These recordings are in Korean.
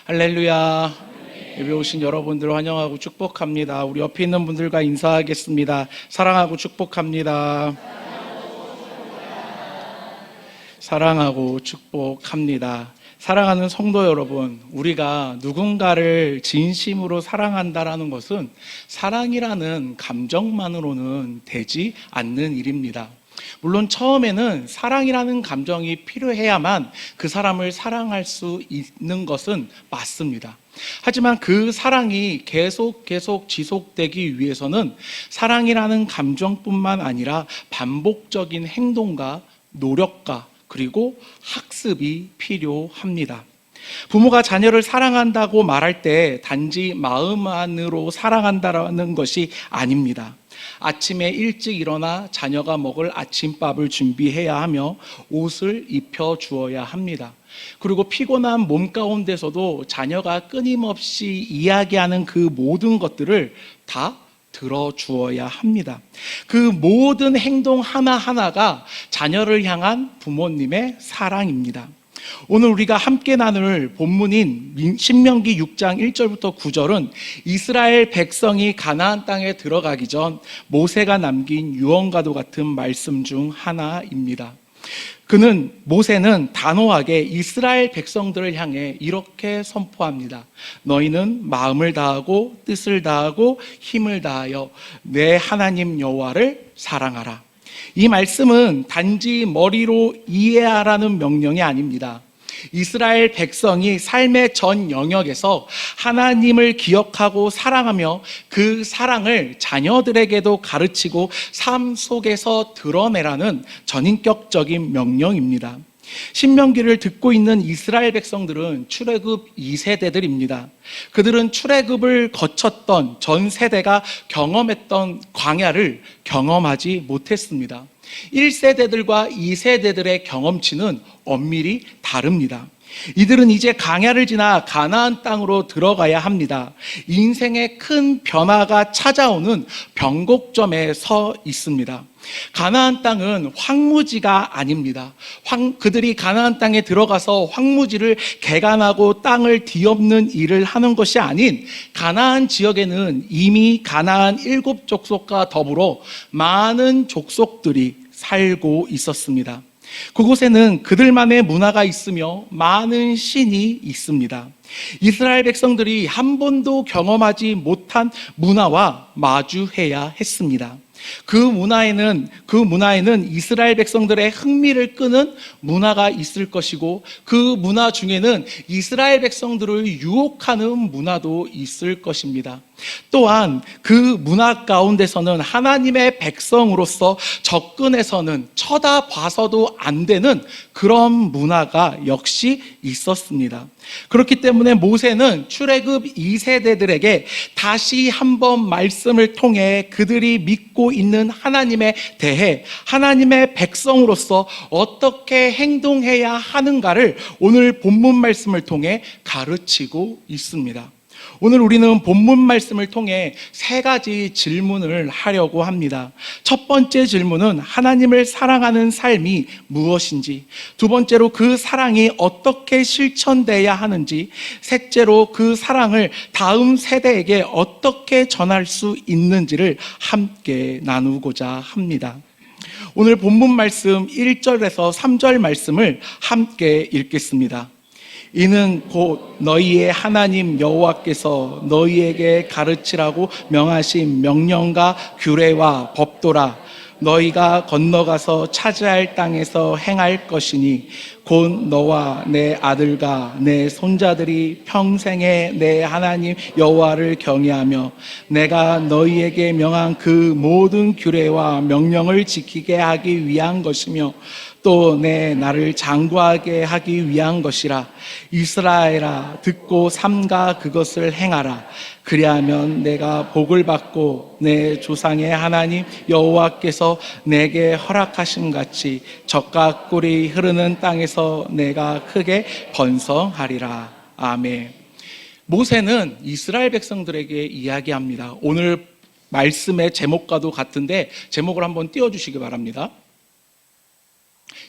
할렐루야. 예배 오신 여러분들 환영하고 축복합니다. 우리 옆에 있는 분들과 인사하겠습니다. 사랑하고 축복합니다. 사랑하고 축복합니다. 사랑하는 성도 여러분, 우리가 누군가를 진심으로 사랑한다라는 것은 사랑이라는 감정만으로는 되지 않는 일입니다. 물론 처음에는 사랑이라는 감정이 필요해야만 그 사람을 사랑할 수 있는 것은 맞습니다. 하지만 그 사랑이 계속 지속되기 위해서는 사랑이라는 감정뿐만 아니라 반복적인 행동과 노력과 그리고 학습이 필요합니다. 부모가 자녀를 사랑한다고 말할 때 단지 마음만으로 사랑한다는 것이 아닙니다. 아침에 일찍 일어나 자녀가 먹을 아침밥을 준비해야 하며 옷을 입혀 주어야 합니다. 그리고 피곤한 몸 가운데서도 자녀가 끊임없이 이야기하는 그 모든 것들을 다 들어주어야 합니다. 그 모든 행동 하나하나가 자녀를 향한 부모님의 사랑입니다. 오늘 우리가 함께 나눌 본문인 신명기 6장 1절부터 9절은 이스라엘 백성이 가나안 땅에 들어가기 전 모세가 남긴 유언과도 같은 말씀 중 하나입니다. 모세는 단호하게 이스라엘 백성들을 향해 이렇게 선포합니다. 너희는 마음을 다하고 뜻을 다하고 힘을 다하여 내 하나님 여호와를 사랑하라. 이 말씀은 단지 머리로 이해하라는 명령이 아닙니다. 이스라엘 백성이 삶의 전 영역에서 하나님을 기억하고 사랑하며 그 사랑을 자녀들에게도 가르치고 삶 속에서 드러내라는 전인격적인 명령입니다. 신명기를 듣고 있는 이스라엘 백성들은 출애굽 2세대들입니다. 그들은 출애굽을 거쳤던 전 세대가 경험했던 광야를 경험하지 못했습니다. 1세대들과 2세대들의 경험치는 엄밀히 다릅니다. 이들은 이제 광야를 지나 가나안 땅으로 들어가야 합니다. 인생의 큰 변화가 찾아오는 변곡점에 서 있습니다. 가나안 땅은 황무지가 아닙니다. 그들이 가나안 땅에 들어가서 황무지를 개간하고 땅을 뒤엎는 일을 하는 것이 아닌 가나안 지역에는 이미 가나안 7족속과 더불어 많은 족속들이 살고 있었습니다. 그곳에는 그들만의 문화가 있으며 많은 신이 있습니다. 이스라엘 백성들이 한 번도 경험하지 못한 문화와 마주해야 했습니다. 그 문화에는 이스라엘 백성들의 흥미를 끄는 문화가 있을 것이고 그 문화 중에는 이스라엘 백성들을 유혹하는 문화도 있을 것입니다. 또한 그 문화 가운데서는 하나님의 백성으로서 접근해서는 쳐다봐서도 안 되는 그런 문화가 역시 있었습니다. 그렇기 때문에 모세는 출애굽 2세대들에게 다시 한번 말씀을 통해 그들이 믿고 있는 하나님에 대해 하나님의 백성으로서 어떻게 행동해야 하는가를 오늘 본문 말씀을 통해 가르치고 있습니다. 오늘 우리는 본문 말씀을 통해 3가지 질문을 하려고 합니다. 첫 번째 질문은 하나님을 사랑하는 삶이 무엇인지, 두 번째로 그 사랑이 어떻게 실천돼야 하는지, 셋째로 그 사랑을 다음 세대에게 어떻게 전할 수 있는지를 함께 나누고자 합니다. 오늘 본문 말씀 1절에서 3절 말씀을 함께 읽겠습니다. 이는 곧 너희의 하나님 여호와께서 너희에게 가르치라고 명하신 명령과 규례와 법도라. 너희가 건너가서 차지할 땅에서 행할 것이니 곧 너와 내 아들과 내 손자들이 평생에 내 하나님 여호와를 경외하며 내가 너희에게 명한 그 모든 규례와 명령을 지키게 하기 위한 것이며 또 내 나를 장구하게 하기 위한 것이라. 이스라엘아 듣고 삼가 그것을 행하라. 그리하면 내가 복을 받고 내 조상의 하나님 여호와께서 내게 허락하신 같이 젖과 꿀이 흐르는 땅에서 내가 크게 번성하리라. 아멘. 모세는 이스라엘 백성들에게 이야기합니다. 오늘 말씀의 제목과도 같은데 제목을 한번 띄워주시기 바랍니다.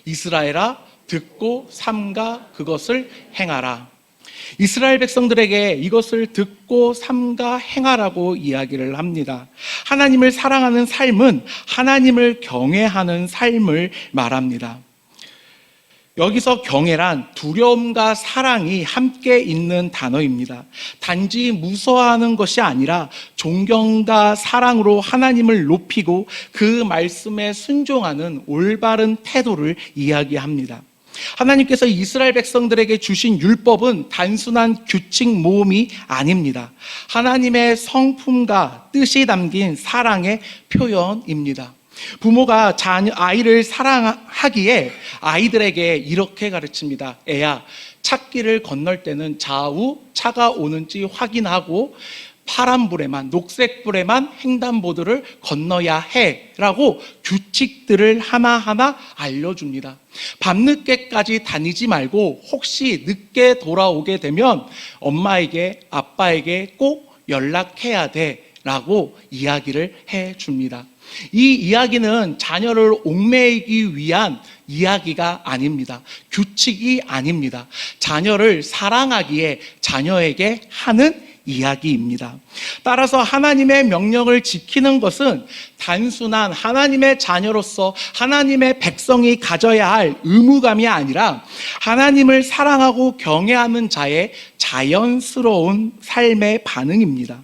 이스라엘아 듣고 삼가 그것을 행하라. 이스라엘 백성들에게 이것을 듣고 삼가 행하라고 이야기를 합니다. 하나님을 사랑하는 삶은 하나님을 경외하는 삶을 말합니다. 여기서 경외란 두려움과 사랑이 함께 있는 단어입니다. 단지 무서워하는 것이 아니라 존경과 사랑으로 하나님을 높이고 그 말씀에 순종하는 올바른 태도를 이야기합니다. 하나님께서 이스라엘 백성들에게 주신 율법은 단순한 규칙 모음이 아닙니다. 하나님의 성품과 뜻이 담긴 사랑의 표현입니다. 부모가 아이를 사랑하기에 아이들에게 이렇게 가르칩니다. 애야, 찻길을 건널 때는 좌우 차가 오는지 확인하고 파란불에만, 녹색불에만 횡단보도를 건너야 해라고 규칙들을 하나하나 알려줍니다. 밤늦게까지 다니지 말고 혹시 늦게 돌아오게 되면 엄마에게, 아빠에게 꼭 연락해야 돼라고 이야기를 해줍니다. 이 이야기는 자녀를 옥매이기 위한 이야기가 아닙니다. 규칙이 아닙니다. 자녀를 사랑하기에 자녀에게 하는 이야기입니다. 따라서 하나님의 명령을 지키는 것은 단순한 하나님의 자녀로서 하나님의 백성이 가져야 할 의무감이 아니라 하나님을 사랑하고 경외하는 자의 자연스러운 삶의 반응입니다.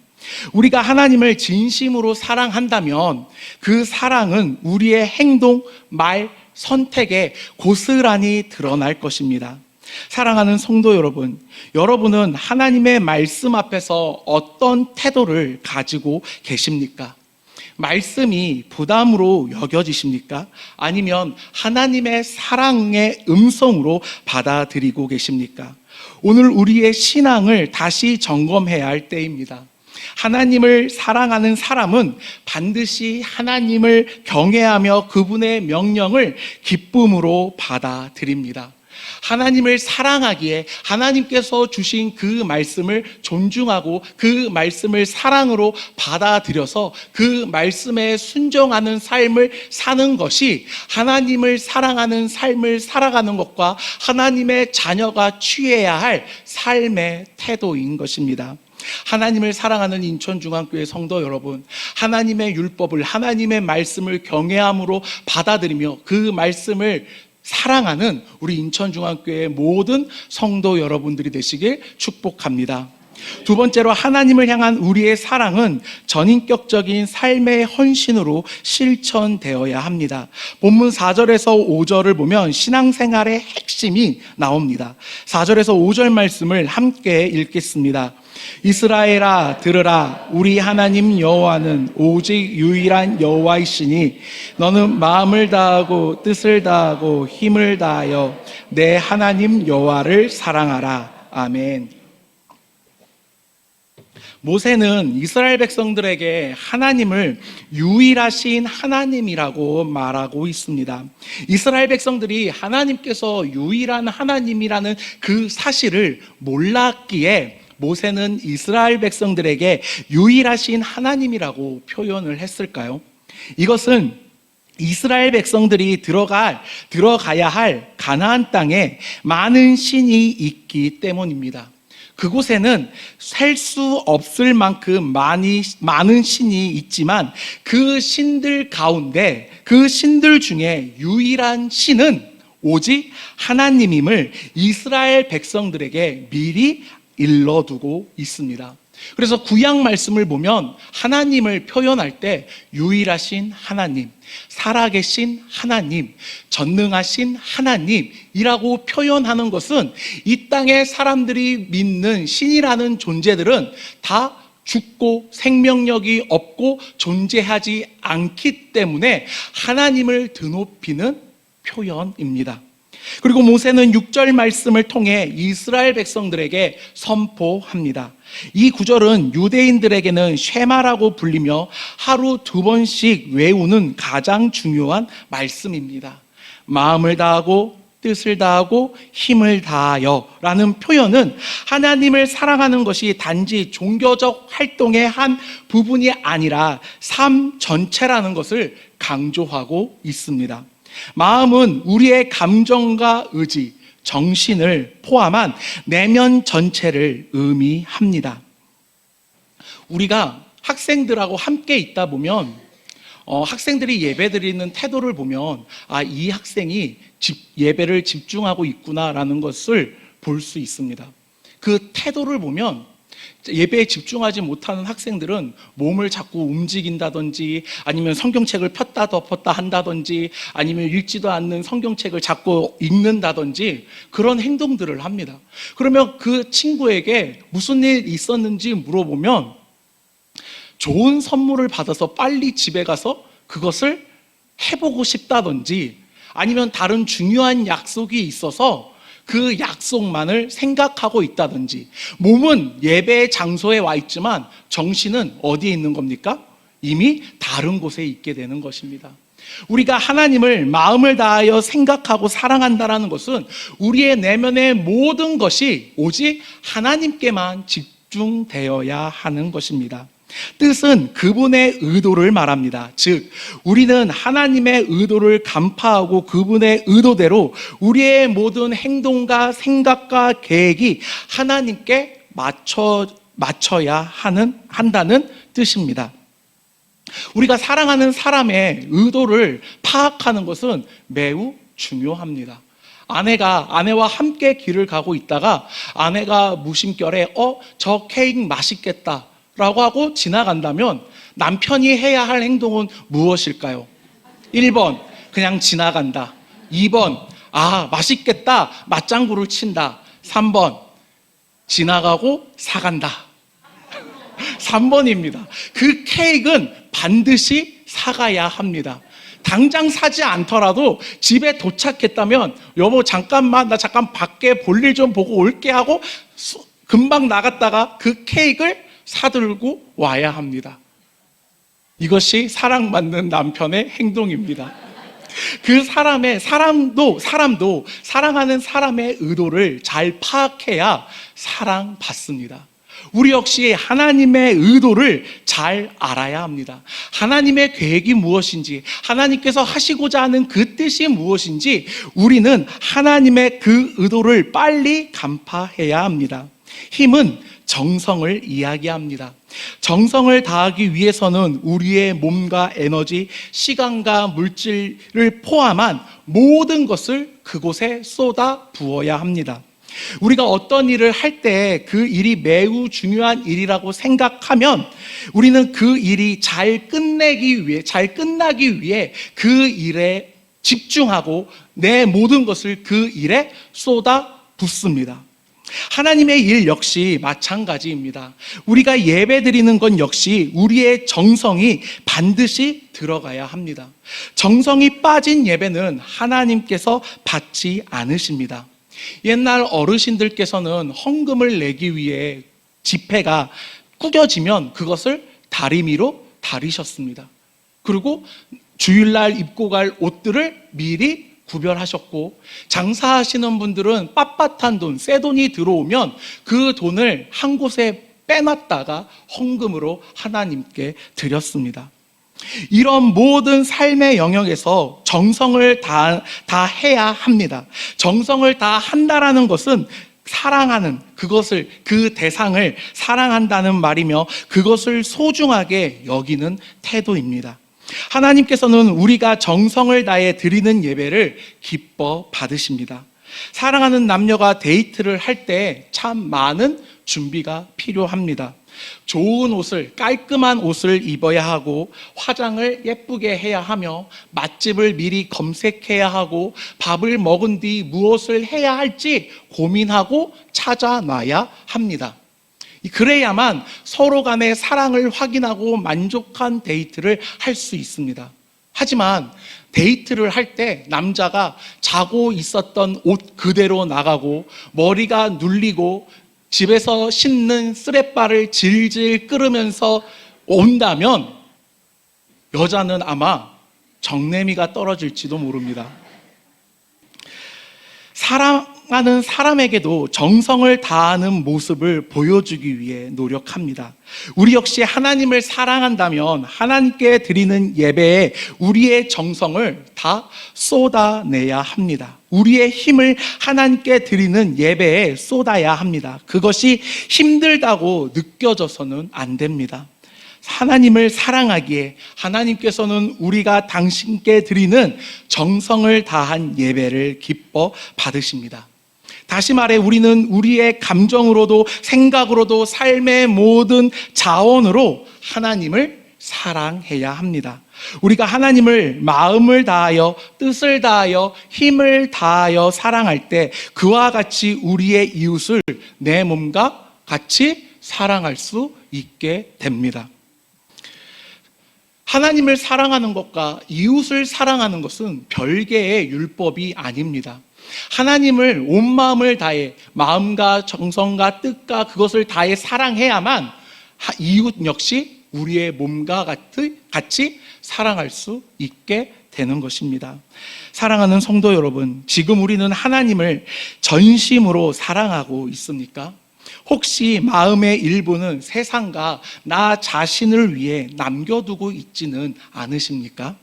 우리가 하나님을 진심으로 사랑한다면 그 사랑은 우리의 행동, 말, 선택에 고스란히 드러날 것입니다. 사랑하는 성도 여러분, 여러분은 하나님의 말씀 앞에서 어떤 태도를 가지고 계십니까? 말씀이 부담으로 여겨지십니까? 아니면 하나님의 사랑의 음성으로 받아들이고 계십니까? 오늘 우리의 신앙을 다시 점검해야 할 때입니다. 하나님을 사랑하는 사람은 반드시 하나님을 경외하며 그분의 명령을 기쁨으로 받아들입니다. 하나님을 사랑하기에 하나님께서 주신 그 말씀을 존중하고 그 말씀을 사랑으로 받아들여서 그 말씀에 순종하는 삶을 사는 것이 하나님을 사랑하는 삶을 살아가는 것과 하나님의 자녀가 취해야 할 삶의 태도인 것입니다. 하나님을 사랑하는 인천중앙교회 성도 여러분, 하나님의 율법을, 하나님의 말씀을 경외함으로 받아들이며 그 말씀을 사랑하는 우리 인천중앙교회의 모든 성도 여러분들이 되시길 축복합니다. 두 번째로, 하나님을 향한 우리의 사랑은 전인격적인 삶의 헌신으로 실천되어야 합니다. 본문 4절에서 5절을 보면 신앙생활의 핵심이 나옵니다. 4절에서 5절 말씀을 함께 읽겠습니다. 이스라엘아 들으라, 우리 하나님 여호와는 오직 유일한 여호와이시니 너는 마음을 다하고 뜻을 다하고 힘을 다하여 내 하나님 여호와를 사랑하라. 아멘. 모세는 이스라엘 백성들에게 하나님을 유일하신 하나님이라고 말하고 있습니다. 이스라엘 백성들이 하나님께서 유일한 하나님이라는 그 사실을 몰랐기에 모세는 이스라엘 백성들에게 유일하신 하나님이라고 표현을 했을까요? 이것은 이스라엘 백성들이 들어가야 할 가나안 땅에 많은 신이 있기 때문입니다. 그곳에는 셀 수 없을 만큼 많은 신이 있지만 그 신들 가운데, 그 신들 중에 유일한 신은 오직 하나님임을 이스라엘 백성들에게 미리 일러두고 있습니다. 그래서 구약 말씀을 보면 하나님을 표현할 때 유일하신 하나님, 살아계신 하나님, 전능하신 하나님이라고 표현하는 것은 이 땅의 사람들이 믿는 신이라는 존재들은 다 죽고 생명력이 없고 존재하지 않기 때문에 하나님을 드높이는 표현입니다. 그리고 모세는 6절 말씀을 통해 이스라엘 백성들에게 선포합니다. 이 구절은 유대인들에게는 쉐마라고 불리며 하루 2번씩 외우는 가장 중요한 말씀입니다. 마음을 다하고 뜻을 다하고 힘을 다하여 라는 표현은 하나님을 사랑하는 것이 단지 종교적 활동의 한 부분이 아니라 삶 전체라는 것을 강조하고 있습니다. 마음은 우리의 감정과 의지, 정신을 포함한 내면 전체를 의미합니다. 우리가 학생들하고 함께 있다 보면 학생들이 예배 드리는 태도를 보면 이 학생이 예배를 집중하고 있구나라는 것을 볼 수 있습니다. 그 태도를 보면 예배에 집중하지 못하는 학생들은 몸을 자꾸 움직인다든지 아니면 성경책을 폈다 덮었다 한다든지 아니면 읽지도 않는 성경책을 자꾸 읽는다든지 그런 행동들을 합니다. 그러면 그 친구에게 무슨 일 있었는지 물어보면 좋은 선물을 받아서 빨리 집에 가서 그것을 해보고 싶다든지 아니면 다른 중요한 약속이 있어서 그 약속만을 생각하고 있다든지 몸은 예배 장소에 와 있지만 정신은 어디에 있는 겁니까? 이미 다른 곳에 있게 되는 것입니다. 우리가 하나님을 마음을 다하여 생각하고 사랑한다는 것은 우리의 내면의 모든 것이 오직 하나님께만 집중되어야 하는 것입니다. 뜻은 그분의 의도를 말합니다. 즉, 우리는 하나님의 의도를 간파하고 그분의 의도대로 우리의 모든 행동과 생각과 계획이 하나님께 맞춰야 한다는 뜻입니다. 우리가 사랑하는 사람의 의도를 파악하는 것은 매우 중요합니다. 아내와 함께 길을 가고 있다가 아내가 무심결에 저 케이크 맛있겠다 라고 하고 지나간다면 남편이 해야 할 행동은 무엇일까요? 1번, 그냥 지나간다. 2번, 맛있겠다. 맞장구를 친다. 3번, 지나가고 사간다. 3번입니다. 그 케이크는 반드시 사가야 합니다. 당장 사지 않더라도 집에 도착했다면 여보 잠깐만 나 잠깐 밖에 볼일 좀 보고 올게 하고 금방 나갔다가 그 케이크를 사들고 와야 합니다. 이것이 사랑받는 남편의 행동입니다. 그 사람도 사랑하는 사람의 의도를 잘 파악해야 사랑받습니다. 우리 역시 하나님의 의도를 잘 알아야 합니다. 하나님의 계획이 무엇인지, 하나님께서 하시고자 하는 그 뜻이 무엇인지 우리는 하나님의 그 의도를 빨리 간파해야 합니다. 힘은 정성을 이야기합니다. 정성을 다하기 위해서는 우리의 몸과 에너지, 시간과 물질을 포함한 모든 것을 그곳에 쏟아 부어야 합니다. 우리가 어떤 일을 할 때 그 일이 매우 중요한 일이라고 생각하면 우리는 그 일이 잘 끝나기 위해 그 일에 집중하고 내 모든 것을 그 일에 쏟아 붓습니다. 하나님의 일 역시 마찬가지입니다. 우리가 예배 드리는 건 역시 우리의 정성이 반드시 들어가야 합니다. 정성이 빠진 예배는 하나님께서 받지 않으십니다. 옛날 어르신들께서는 헌금을 내기 위해 지폐가 구겨지면 그것을 다리미로 다리셨습니다. 그리고 주일날 입고 갈 옷들을 미리 구별하셨고 장사하시는 분들은 빳빳한 돈, 새 돈이 들어오면 그 돈을 한 곳에 빼놨다가 헌금으로 하나님께 드렸습니다. 이런 모든 삶의 영역에서 정성을 다해야 합니다. 정성을 다한다라는 것은 사랑하는 그 대상을 사랑한다는 말이며 그것을 소중하게 여기는 태도입니다. 하나님께서는 우리가 정성을 다해 드리는 예배를 기뻐 받으십니다. 사랑하는 남녀가 데이트를 할 때 참 많은 준비가 필요합니다. 좋은 옷을, 깔끔한 옷을 입어야 하고 화장을 예쁘게 해야 하며 맛집을 미리 검색해야 하고 밥을 먹은 뒤 무엇을 해야 할지 고민하고 찾아놔야 합니다. 그래야만 서로 간의 사랑을 확인하고 만족한 데이트를 할 수 있습니다. 하지만 데이트를 할 때 남자가 자고 있었던 옷 그대로 나가고 머리가 눌리고 집에서 씻는 쓰레빠를 질질 끓으면서 온다면 여자는 아마 정내미가 떨어질지도 모릅니다. 사랑하는 사람에게도 정성을 다하는 모습을 보여주기 위해 노력합니다. 우리 역시 하나님을 사랑한다면 하나님께 드리는 예배에 우리의 정성을 다 쏟아내야 합니다. 우리의 힘을 하나님께 드리는 예배에 쏟아야 합니다. 그것이 힘들다고 느껴져서는 안 됩니다. 하나님을 사랑하기에 하나님께서는 우리가 당신께 드리는 정성을 다한 예배를 기뻐 받으십니다. 다시 말해 우리는 우리의 감정으로도 생각으로도 삶의 모든 자원으로 하나님을 사랑해야 합니다. 우리가 하나님을 마음을 다하여 뜻을 다하여 힘을 다하여 사랑할 때 그와 같이 우리의 이웃을 내 몸과 같이 사랑할 수 있게 됩니다. 하나님을 사랑하는 것과 이웃을 사랑하는 것은 별개의 율법이 아닙니다. 하나님을 온 마음을 다해 마음과 정성과 뜻과 그것을 다해 사랑해야만 이웃 역시 우리의 몸과 같이 사랑할 수 있게 되는 것입니다. 사랑하는 성도 여러분, 지금 우리는 하나님을 전심으로 사랑하고 있습니까? 혹시 마음의 일부는 세상과 나 자신을 위해 남겨두고 있지는 않으십니까?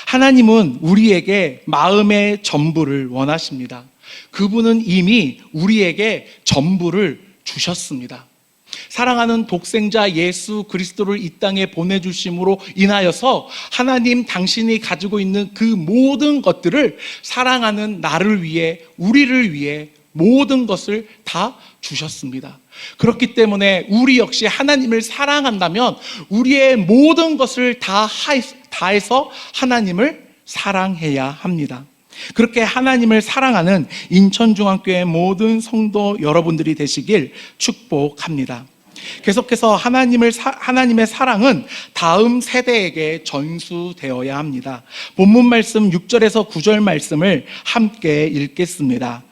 하나님은 우리에게 마음의 전부를 원하십니다. 그분은 이미 우리에게 전부를 주셨습니다. 사랑하는 독생자 예수 그리스도를 이 땅에 보내주심으로 인하여서 하나님 당신이 가지고 있는 그 모든 것들을 사랑하는 나를 위해, 우리를 위해 모든 것을 다 주셨습니다. 그렇기 때문에 우리 역시 하나님을 사랑한다면 우리의 모든 것을 다해서 하나님을 사랑해야 합니다. 그렇게 하나님을 사랑하는 인천중앙교회 모든 성도 여러분들이 되시길 축복합니다. 계속해서 하나님의 사랑은 다음 세대에게 전수되어야 합니다. 본문 말씀 6절에서 9절 말씀을 함께 읽겠습니다.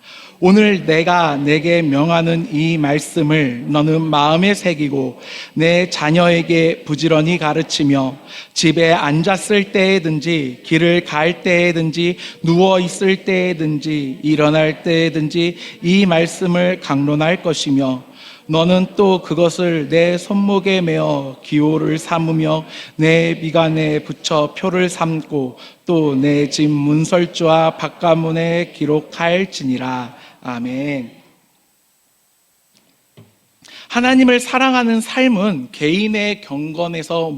오늘 내가 내게 명하는 이 말씀을 너는 마음에 새기고 내 자녀에게 부지런히 가르치며 집에 앉았을 때에든지 길을 갈 때에든지 누워 있을 때에든지 일어날 때에든지 이 말씀을 강론할 것이며 너는 또 그것을 내 손목에 메어 기호를 삼으며 내 미간에 붙여 표를 삼고 또 내 집 문설주와 바깥문에 기록할지니라. 아멘. 하나님을 사랑하는 삶은 개인의 경건에서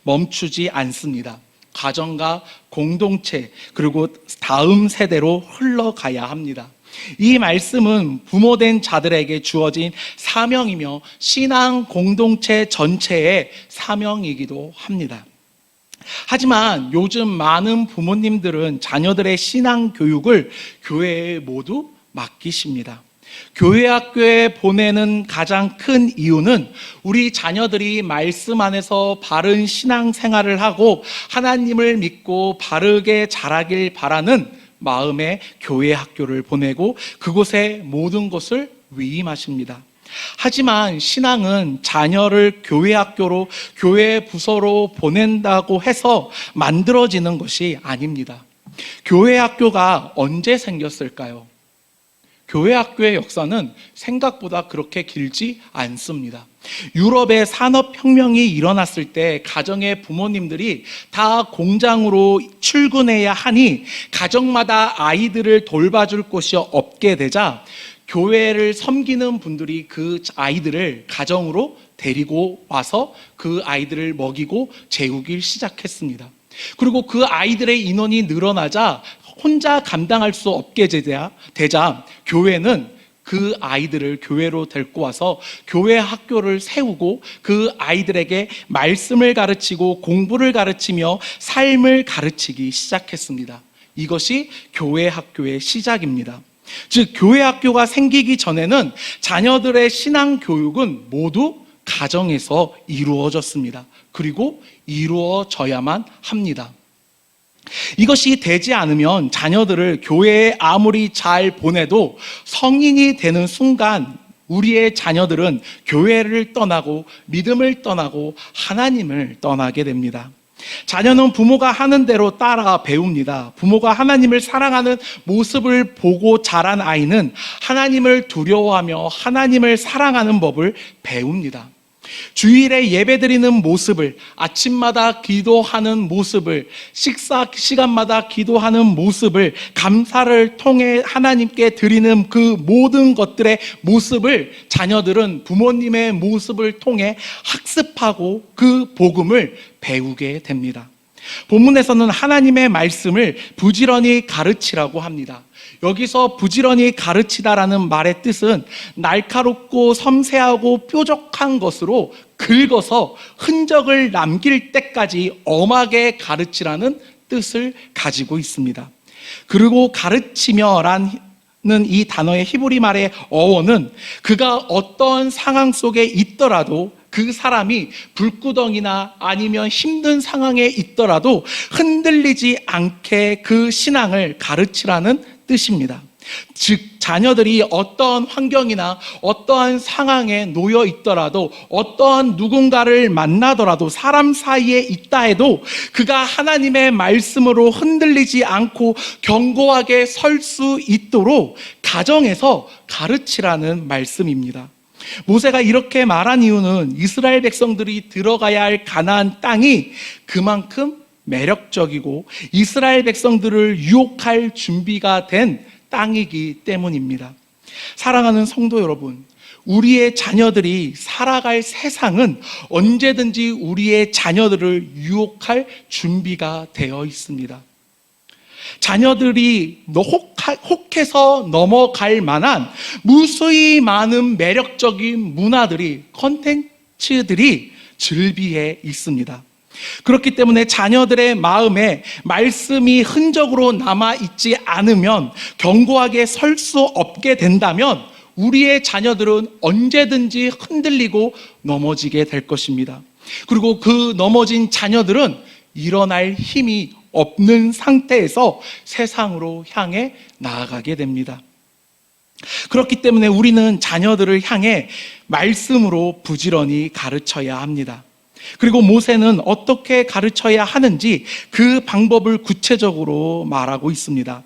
멈추지 않습니다. 가정과 공동체 그리고 다음 세대로 흘러가야 합니다. 이 말씀은 부모된 자들에게 주어진 사명이며 신앙 공동체 전체의 사명이기도 합니다. 하지만 요즘 많은 부모님들은 자녀들의 신앙 교육을 교회에 모두 맡기십니다. 교회 학교에 보내는 가장 큰 이유는 우리 자녀들이 말씀 안에서 바른 신앙 생활을 하고 하나님을 믿고 바르게 자라길 바라는 마음에 교회 학교를 보내고 그곳에 모든 것을 위임하십니다. 하지만 신앙은 자녀를 교회 학교로 교회 부서로 보낸다고 해서 만들어지는 것이 아닙니다. 교회 학교가 언제 생겼을까요? 교회 학교의 역사는 생각보다 그렇게 길지 않습니다. 유럽의 산업혁명이 일어났을 때 가정의 부모님들이 다 공장으로 출근해야 하니 가정마다 아이들을 돌봐줄 곳이 없게 되자 교회를 섬기는 분들이 그 아이들을 가정으로 데리고 와서 그 아이들을 먹이고 재우기 시작했습니다. 그리고 그 아이들의 인원이 늘어나자 혼자 감당할 수 없게 되자 교회는 그 아이들을 교회로 데리고 와서 교회 학교를 세우고 그 아이들에게 말씀을 가르치고 공부를 가르치며 삶을 가르치기 시작했습니다. 이것이 교회 학교의 시작입니다. 즉 교회 학교가 생기기 전에는 자녀들의 신앙 교육은 모두 가정에서 이루어졌습니다. 그리고 이루어져야만 합니다. 이것이 되지 않으면 자녀들을 교회에 아무리 잘 보내도 성인이 되는 순간 우리의 자녀들은 교회를 떠나고 믿음을 떠나고 하나님을 떠나게 됩니다. 자녀는 부모가 하는 대로 따라 배웁니다. 부모가 하나님을 사랑하는 모습을 보고 자란 아이는 하나님을 두려워하며 하나님을 사랑하는 법을 배웁니다. 주일에 예배드리는 모습을, 아침마다 기도하는 모습을, 식사 시간마다 기도하는 모습을, 감사를 통해 하나님께 드리는 그 모든 것들의 모습을 자녀들은 부모님의 모습을 통해 학습하고 그 복음을 배우게 됩니다. 본문에서는 하나님의 말씀을 부지런히 가르치라고 합니다. 여기서 부지런히 가르치다라는 말의 뜻은 날카롭고 섬세하고 뾰족한 것으로 긁어서 흔적을 남길 때까지 엄하게 가르치라는 뜻을 가지고 있습니다. 그리고 가르치며라는 이 단어의 히브리 말의 어원은 그가 어떤 상황 속에 있더라도 그 사람이 불구덩이나 아니면 힘든 상황에 있더라도 흔들리지 않게 그 신앙을 가르치라는 뜻입니다. 즉 자녀들이 어떠한 환경이나 어떠한 상황에 놓여 있더라도 어떠한 누군가를 만나더라도 사람 사이에 있다 해도 그가 하나님의 말씀으로 흔들리지 않고 견고하게 설 수 있도록 가정에서 가르치라는 말씀입니다. 모세가 이렇게 말한 이유는 이스라엘 백성들이 들어가야 할 가나안 땅이 그만큼 매력적이고 이스라엘 백성들을 유혹할 준비가 된 땅이기 때문입니다. 사랑하는 성도 여러분, 우리의 자녀들이 살아갈 세상은 언제든지 우리의 자녀들을 유혹할 준비가 되어 있습니다. 자녀들이 혹해서 넘어갈 만한 무수히 많은 매력적인 문화들이, 컨텐츠들이 즐비해 있습니다. 그렇기 때문에 자녀들의 마음에 말씀이 흔적으로 남아있지 않으면, 견고하게 설 수 없게 된다면 우리의 자녀들은 언제든지 흔들리고 넘어지게 될 것입니다. 그리고 그 넘어진 자녀들은 일어날 힘이 없는 상태에서 세상으로 향해 나아가게 됩니다. 그렇기 때문에 우리는 자녀들을 향해 말씀으로 부지런히 가르쳐야 합니다. 그리고 모세는 어떻게 가르쳐야 하는지 그 방법을 구체적으로 말하고 있습니다.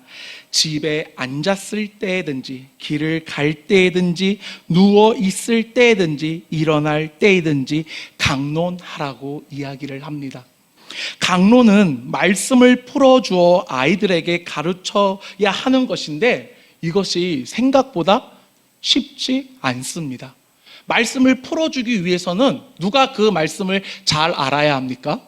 집에 앉았을 때든지, 길을 갈 때든지, 누워 있을 때든지, 일어날 때든지 강론하라고 이야기를 합니다. 강론은 말씀을 풀어주어 아이들에게 가르쳐야 하는 것인데 이것이 생각보다 쉽지 않습니다. 말씀을 풀어주기 위해서는 누가 그 말씀을 잘 알아야 합니까?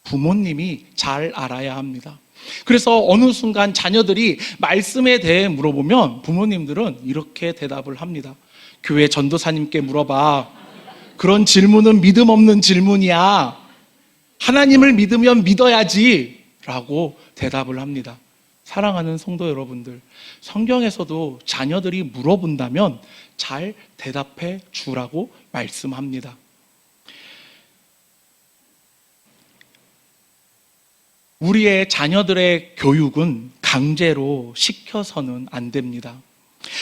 부모님이 잘 알아야 합니다. 그래서 어느 순간 자녀들이 말씀에 대해 물어보면 부모님들은 이렇게 대답을 합니다. 교회 전도사님께 물어봐. 그런 질문은 믿음 없는 질문이야. 하나님을 믿으면 믿어야지 라고 대답을 합니다. 사랑하는 성도 여러분들, 성경에서도 자녀들이 물어본다면 잘 대답해 주라고 말씀합니다. 우리의 자녀들의 교육은 강제로 시켜서는 안 됩니다.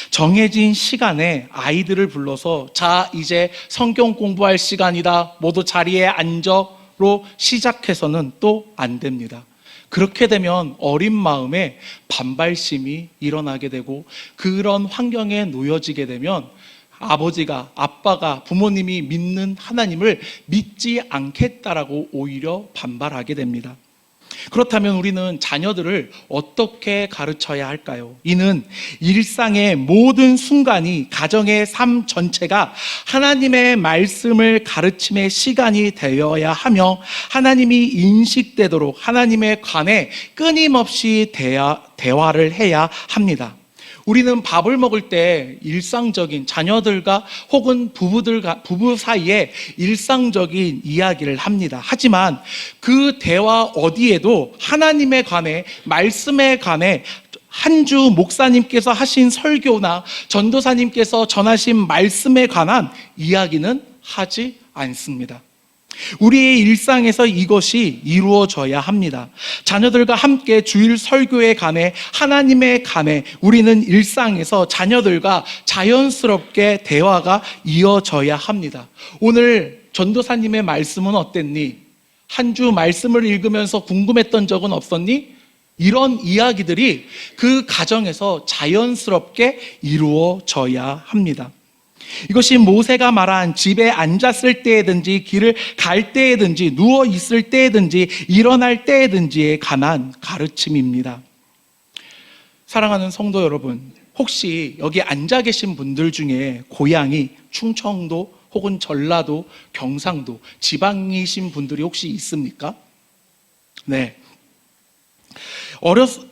정해진 시간에 아이들을 불러서 자, 이제 성경 공부할 시간이다. 모두 자리에 앉아. 로 시작해서는 또 안 됩니다. 그렇게 되면 어린 마음에 반발심이 일어나게 되고 그런 환경에 놓여지게 되면 아버지가, 아빠가, 부모님이 믿는 하나님을 믿지 않겠다라고 오히려 반발하게 됩니다. 그렇다면 우리는 자녀들을 어떻게 가르쳐야 할까요? 이는 일상의 모든 순간이, 가정의 삶 전체가 하나님의 말씀을 가르침의 시간이 되어야 하며 하나님이 인식되도록 하나님에 관해 끊임없이 대화를 해야 합니다. 우리는 밥을 먹을 때 일상적인 자녀들과 혹은 부부 사이에 일상적인 이야기를 합니다. 하지만 그 대화 어디에도 하나님에 관해, 말씀에 관해 한 주 목사님께서 하신 설교나 전도사님께서 전하신 말씀에 관한 이야기는 하지 않습니다. 우리의 일상에서 이것이 이루어져야 합니다. 자녀들과 함께 주일 설교에 관해, 하나님에 관해 우리는 일상에서 자녀들과 자연스럽게 대화가 이어져야 합니다. 오늘 전도사님의 말씀은 어땠니? 한 주 말씀을 읽으면서 궁금했던 적은 없었니? 이런 이야기들이 그 가정에서 자연스럽게 이루어져야 합니다. 이것이 모세가 말한 집에 앉았을 때든지 길을 갈 때든지 누워 있을 때든지 일어날 때든지에 관한 가르침입니다. 사랑하는 성도 여러분, 혹시 여기 앉아 계신 분들 중에 고향이 충청도 혹은 전라도, 경상도, 지방이신 분들이 혹시 있습니까? 네.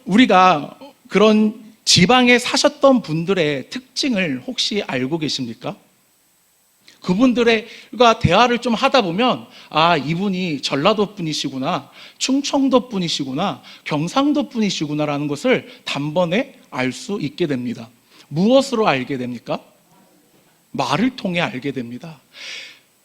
우리가 그런 지방에 사셨던 분들의 특징을 혹시 알고 계십니까? 그분들과 대화를 좀 하다 보면, 아, 이분이 전라도 분이시구나, 충청도 분이시구나, 경상도 분이시구나라는 것을 단번에 알 수 있게 됩니다. 무엇으로 알게 됩니까? 말을 통해 알게 됩니다.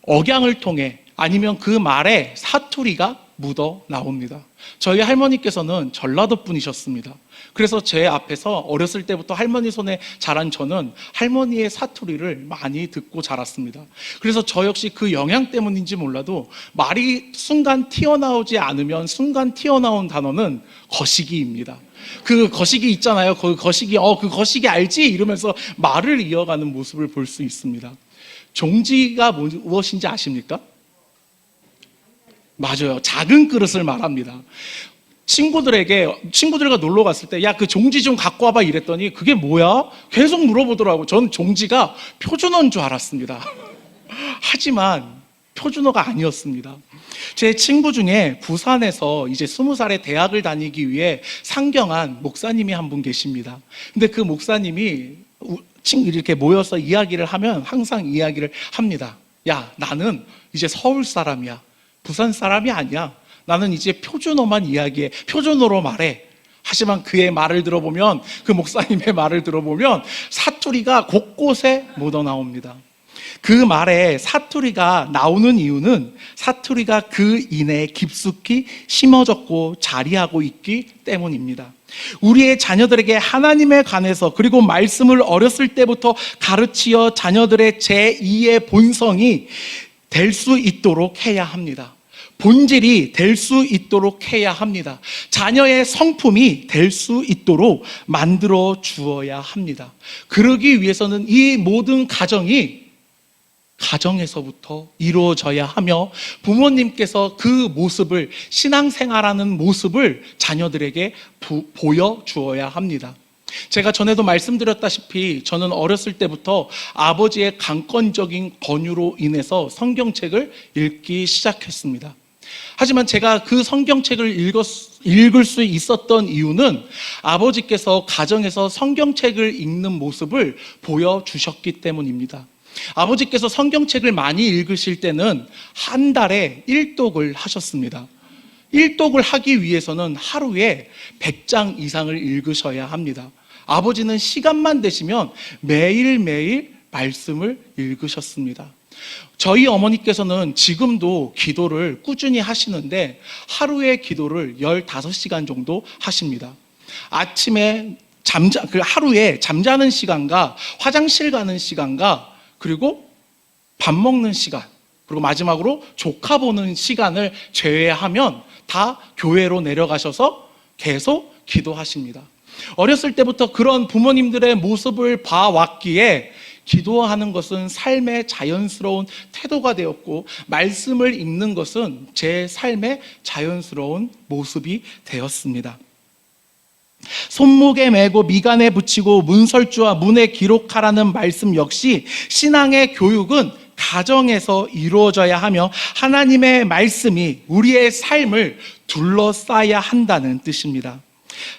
억양을 통해, 아니면 그 말에 사투리가 묻어 나옵니다. 저희 할머니께서는 전라도 분이셨습니다. 그래서 제 앞에서 어렸을 때부터 할머니 손에 자란 저는 할머니의 사투리를 많이 듣고 자랐습니다. 그래서 저 역시 그 영향 때문인지 몰라도 말이 순간 튀어나오지 않으면 순간 튀어나온 단어는 거시기입니다. 그 거시기 있잖아요. 그 거시기, 그 거시기 알지? 이러면서 말을 이어가는 모습을 볼 수 있습니다. 종지가 무엇인지 아십니까? 맞아요. 작은 그릇을 말합니다. 친구들과 놀러 갔을 때, 야, 그 종지 좀 갖고 와봐 이랬더니, 그게 뭐야? 계속 물어보더라고요. 전 종지가 표준어인 줄 알았습니다. 하지만 표준어가 아니었습니다. 제 친구 중에 부산에서 이제 20살에 대학을 다니기 위해 상경한 목사님이 한 분 계십니다. 근데 그 목사님이 이렇게 모여서 이야기를 하면 항상 이야기를 합니다. 야, 나는 이제 서울 사람이야. 부산 사람이 아니야. 나는 이제 표준어만 이야기해. 표준어로 말해. 하지만 그의 말을 들어보면, 그 목사님의 말을 들어보면 사투리가 곳곳에 묻어나옵니다. 그 말에 사투리가 나오는 이유는 사투리가 그 인에 깊숙이 심어졌고 자리하고 있기 때문입니다. 우리의 자녀들에게 하나님에 관해서, 그리고 말씀을 어렸을 때부터 가르치어 자녀들의 제2의 본성이 될 수 있도록 해야 합니다. 본질이 될 수 있도록 해야 합니다. 자녀의 성품이 될 수 있도록 만들어 주어야 합니다. 그러기 위해서는 이 모든 가정에서부터 이루어져야 하며, 부모님께서 그 모습을, 신앙생활하는 모습을 자녀들에게 보여주어야 합니다. 제가 전에도 말씀드렸다시피 저는 어렸을 때부터 아버지의 강권적인 권유로 인해서 성경책을 읽기 시작했습니다. 하지만 제가 그 성경책을 읽을 수 있었던 이유는 아버지께서 가정에서 성경책을 읽는 모습을 보여주셨기 때문입니다. 아버지께서 성경책을 많이 읽으실 때는 한 달에 1독을 하셨습니다. 1독을 하기 위해서는 하루에 100장 이상을 읽으셔야 합니다. 아버지는 시간만 되시면 매일매일 말씀을 읽으셨습니다. 저희 어머니께서는 지금도 기도를 꾸준히 하시는데 하루에 기도를 15시간 정도 하십니다. 아침에 하루에 잠자는 시간과 화장실 가는 시간과 그리고 밥 먹는 시간, 그리고 마지막으로 조카 보는 시간을 제외하면 다 교회로 내려가셔서 계속 기도하십니다. 어렸을 때부터 그런 부모님들의 모습을 봐왔기에 기도하는 것은 삶의 자연스러운 태도가 되었고, 말씀을 읽는 것은 제 삶의 자연스러운 모습이 되었습니다. 손목에 메고 미간에 붙이고 문설주와 문에 기록하라는 말씀 역시 신앙의 교육은 가정에서 이루어져야 하며, 하나님의 말씀이 우리의 삶을 둘러싸야 한다는 뜻입니다.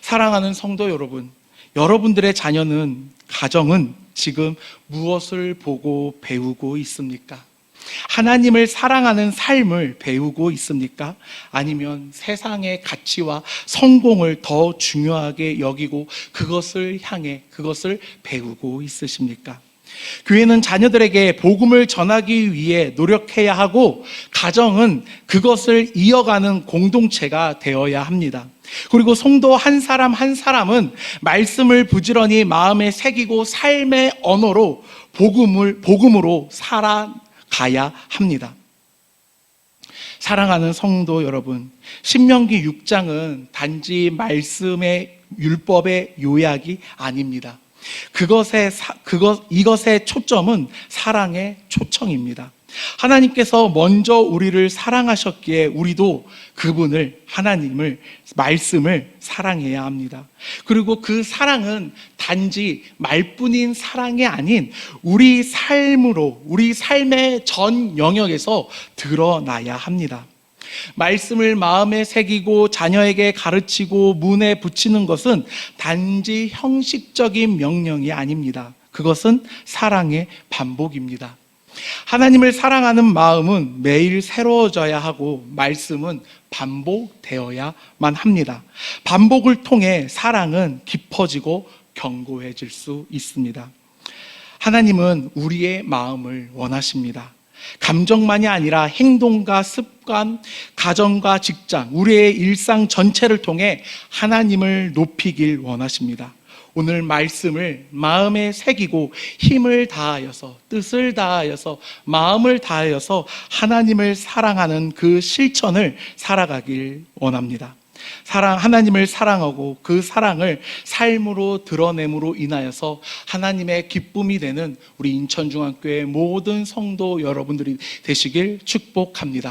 사랑하는 성도 여러분, 여러분들의 자녀는, 가정은 지금 무엇을 보고 배우고 있습니까? 하나님을 사랑하는 삶을 배우고 있습니까? 아니면 세상의 가치와 성공을 더 중요하게 여기고 그것을 향해 그것을 배우고 있으십니까? 교회는 자녀들에게 복음을 전하기 위해 노력해야 하고, 가정은 그것을 이어가는 공동체가 되어야 합니다. 그리고 성도 한 사람 한 사람은 말씀을 부지런히 마음에 새기고 삶의 언어로 복음으로 살아가야 합니다. 사랑하는 성도 여러분, 신명기 6장은 단지 말씀의 율법의 요약이 아닙니다. 이것의 초점은 사랑의 초청입니다. 하나님께서 먼저 우리를 사랑하셨기에 우리도 그분을, 하나님을, 말씀을 사랑해야 합니다. 그리고 그 사랑은 단지 말뿐인 사랑이 아닌 우리 삶으로, 우리 삶의 전 영역에서 드러나야 합니다. 말씀을 마음에 새기고 자녀에게 가르치고 문에 붙이는 것은 단지 형식적인 명령이 아닙니다. 그것은 사랑의 반복입니다. 하나님을 사랑하는 마음은 매일 새로워져야 하고 말씀은 반복되어야만 합니다. 반복을 통해 사랑은 깊어지고 견고해질 수 있습니다. 하나님은 우리의 마음을 원하십니다. 감정만이 아니라 행동과 습관, 가정과 직장, 우리의 일상 전체를 통해 하나님을 높이길 원하십니다. 오늘 말씀을 마음에 새기고 힘을 다하여서, 뜻을 다하여서, 마음을 다하여서 하나님을 사랑하는 그 실천을 살아가길 원합니다. 하나님을 사랑하고 그 사랑을 삶으로 드러냄으로 인하여서 하나님의 기쁨이 되는 우리 인천중앙교회 모든 성도 여러분들이 되시길 축복합니다.